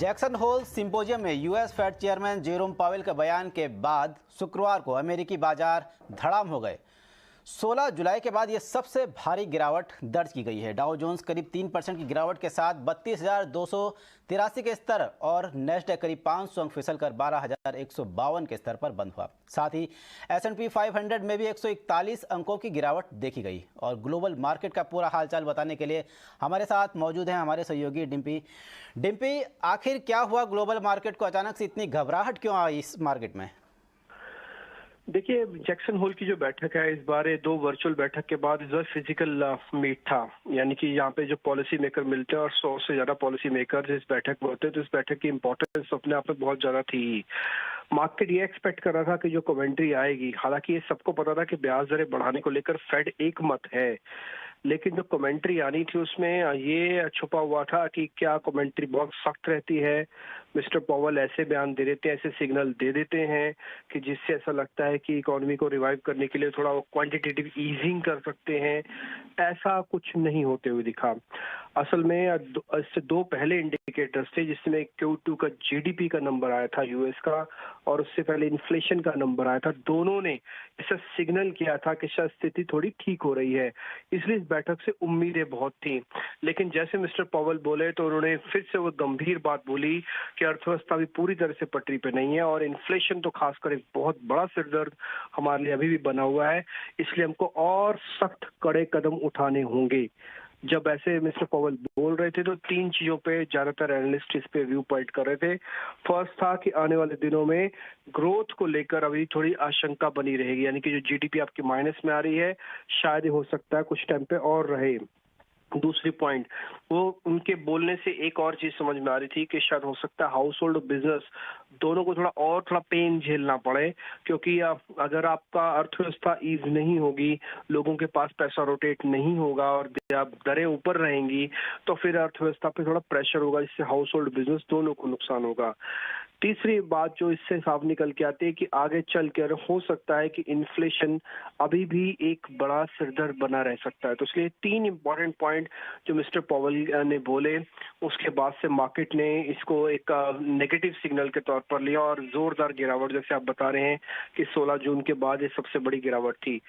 Jackson Hole symposium में US Fed chairman Jerome Powell के बयान के बाद शुक्रवार को अमेरिकी बाजार धड़ाम हो गए। 16 जुलाई के बाद ये सबसे भारी गिरावट दर्ज की गई है। डाउ जोन्स करीब 3% की गिरावट के साथ 32,283 के स्तर और नेस्डैक करीब 500 अंक फिसलकर 12,152 के स्तर पर बंद हुआ। साथ ही S&P 500 में भी 141 अंकों की गिरावट देखी गई। और ग्लोबल मार्केट का पूरा हालचाल बताने के लिए हमारे साथ मौजूद हैं हमारे सहयोगी डिम्पी। आखिर क्या हुआ ग्लोबल मार्केट को, अचानक से इतनी घबराहट क्यों आई इस मार्केट में? देखिए, जैक्सन होल की जो बैठक है इस बार दो वर्चुअल बैठक के बाद इस बार फिजिकल मीट था, यानी कि यहाँ पे जो पॉलिसी मेकर मिलते हैं और 100 से ज्यादा पॉलिसी मेकर इस बैठक में होते हैं, तो इस बैठक की इंपॉर्टेंस अपने आप में बहुत ज्यादा थी। मार्केट ये एक्सपेक्ट कर रहा था कि जो कमेंट्री आएगी, हालांकि ये सबको पता था कि ब्याज दरें बढ़ाने को लेकर फेड एक मत है, लेकिन जो कमेंट्री आनी थी उसमें ये छुपा हुआ था कि क्या कमेंट्री बहुत सख्त रहती है। मिस्टर पॉवेल ऐसे बयान दे देते हैं, ऐसे सिग्नल दे देते हैं कि जिससे ऐसा लगता है कि इकोनॉमी को रिवाइव करने के लिए थोड़ा वो क्वांटिटेटिव ईजिंग कर सकते हैं। ऐसा कुछ नहीं होते हुए दिखा। असल में इससे दो पहले इंडिकेटर्स थे, जिसमें Q2 का जीडीपी का नंबर आया था यूएस का, और उससे पहले इन्फ्लेशन का नंबर आया था। दोनों ने ऐसा सिग्नल किया था कि शायद स्थिति थोड़ी ठीक हो रही है, इसलिए इस बैठक से उम्मीदें बहुत थी। लेकिन जैसे मिस्टर पॉवेल बोले तो उन्होंने फिर से वो गंभीर बात बोली कि अर्थव्यवस्था भी पूरी तरह से पटरी पे नहीं है और इन्फ्लेशन तो खासकर एक बहुत बड़ा सिरदर्द हमारे लिए अभी भी बना हुआ है, इसलिए हमको और सख्त कड़े कदम उठाने होंगे। जब ऐसे मिस्टर पॉवेल बोल रहे थे तो तीन चीजों पे ज्यादातर एनालिस्ट इस पे व्यू पॉइंट कर रहे थे। फर्स्ट था कि आने वाले दिनों में ग्रोथ को लेकर अभी थोड़ी आशंका बनी रहेगी, यानी कि जो जीडीपी आपकी माइनस में आ रही है, शायद हो सकता है कुछ टाइम पे और रहे। दूसरी पॉइंट, वो उनके बोलने से एक और चीज समझ में आ रही थी कि शायद हो सकता है हाउस होल्ड और बिजनेस दोनों को थोड़ा पेन झेलना पड़े, क्योंकि अगर आपका अर्थव्यवस्था ईज नहीं होगी, लोगों के पास पैसा रोटेट नहीं होगा और दरें ऊपर रहेंगी, तो फिर अर्थव्यवस्था पे थोड़ा प्रेशर होगा, जिससे हाउस होल्ड बिजनेस दोनों को नुकसान होगा। तीसरी बात जो इससे साफ निकल के आती है कि आगे चलकर हो सकता है कि इन्फ्लेशन अभी भी एक बड़ा सिरदर्द बना रह सकता है। तो इसलिए तीन इंपॉर्टेंट पॉइंट जो मिस्टर पॉवेल ने बोले, उसके बाद से मार्केट ने इसको एक नेगेटिव सिग्नल के तौर पर लिया और जोरदार गिरावट, जैसे आप बता रहे हैं कि 16 जून के बाद ये सबसे बड़ी गिरावट थी।